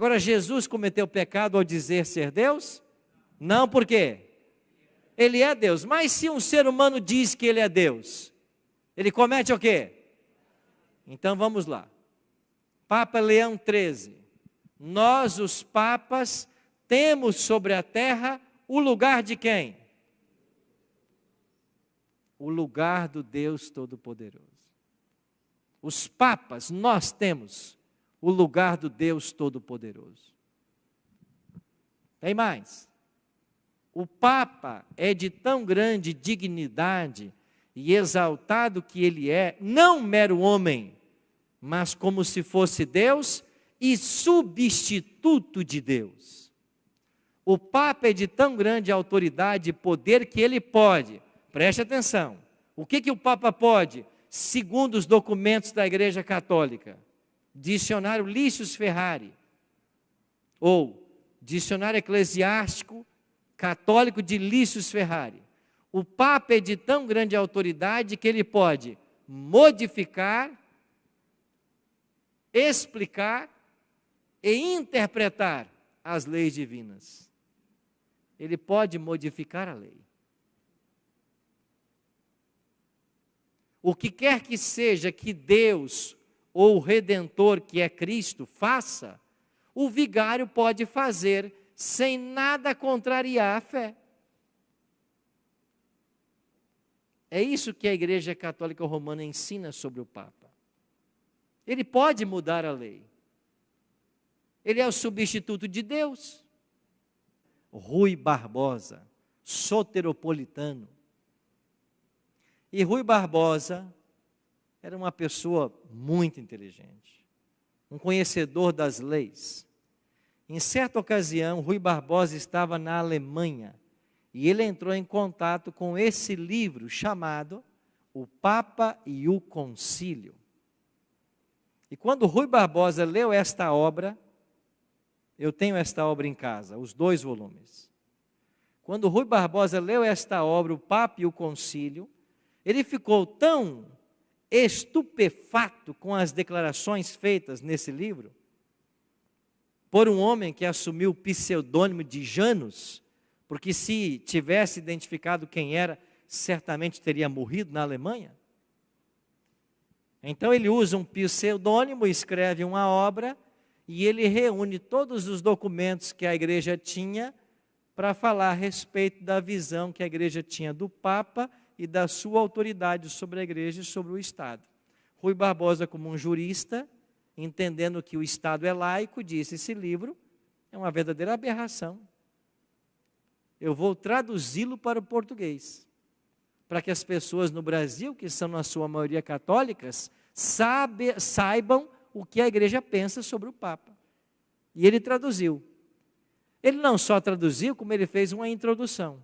Agora, Jesus cometeu pecado ao dizer ser Deus? Não, por quê? Ele é Deus. Mas se um ser humano diz que ele é Deus, ele comete o quê? Então vamos lá. Papa Leão XIII. Nós, os papas, temos sobre a terra o lugar de quem? O lugar do Deus Todo-Poderoso. Os papas, nós temos o lugar do Deus Todo-Poderoso. Tem mais. O Papa é de tão grande dignidade e exaltado que ele é, não mero homem, mas como se fosse Deus e substituto de Deus. O Papa é de tão grande autoridade e poder que ele pode, preste atenção, o que o Papa pode? Segundo os documentos da Igreja Católica, dicionário Lícius Ferrari, ou dicionário eclesiástico católico de Lícius Ferrari. O Papa é de tão grande autoridade que ele pode modificar, explicar e interpretar as leis divinas. Ele pode modificar a lei. O que quer que seja que Deus ou o Redentor, que é Cristo, faça, o vigário pode fazer sem nada contrariar a fé. É isso que a Igreja Católica Romana ensina sobre o Papa. Ele pode mudar a lei. Ele é o substituto de Deus. Rui Barbosa, soteropolitano. E Rui Barbosa era uma pessoa muito inteligente, um conhecedor das leis. Em certa ocasião, Rui Barbosa estava na Alemanha e ele entrou em contato com esse livro chamado O Papa e o Concílio. E quando Rui Barbosa leu esta obra, eu tenho esta obra em casa, os 2 volumes. Quando Rui Barbosa leu esta obra, O Papa e o Concílio, ele ficou tão estupefato com as declarações feitas nesse livro, por um homem que assumiu o pseudônimo de Janus, porque se tivesse identificado quem era, certamente teria morrido na Alemanha. Então ele usa um pseudônimo, escreve uma obra, e ele reúne todos os documentos que a igreja tinha para falar a respeito da visão que a igreja tinha do Papa e da sua autoridade sobre a igreja e sobre o Estado. Rui Barbosa, como um jurista, entendendo que o Estado é laico, disse: esse livro é uma verdadeira aberração. Eu vou traduzi-lo para o português, para que as pessoas no Brasil, que são na sua maioria católicas, saibam o que a igreja pensa sobre o Papa. E ele traduziu. Ele não só traduziu, como ele fez uma introdução.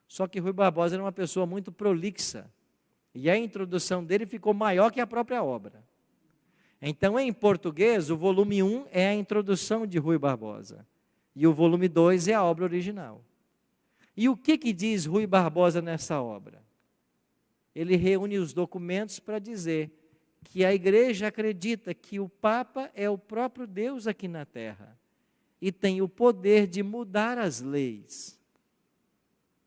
Só que Rui Barbosa era uma pessoa muito prolixa, e a introdução dele ficou maior que a própria obra. Então, em português, o volume 1 é a introdução de Rui Barbosa, e o volume 2 é a obra original. E o que diz Rui Barbosa nessa obra? Ele reúne os documentos para dizer que a igreja acredita que o Papa é o próprio Deus aqui na terra, e tem o poder de mudar as leis.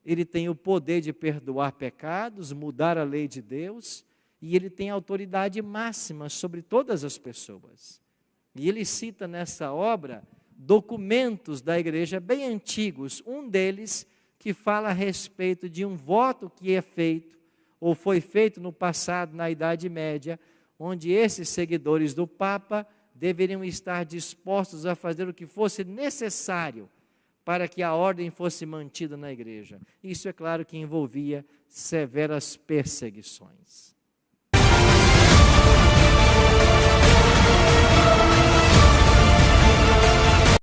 Ele tem o poder de perdoar pecados, mudar a lei de Deus, e ele tem autoridade máxima sobre todas as pessoas. E ele cita nessa obra documentos da igreja bem antigos, um deles que fala a respeito de um voto que é feito, ou foi feito no passado, na Idade Média, onde esses seguidores do Papa deveriam estar dispostos a fazer o que fosse necessário para que a ordem fosse mantida na igreja. Isso é claro que envolvia severas perseguições.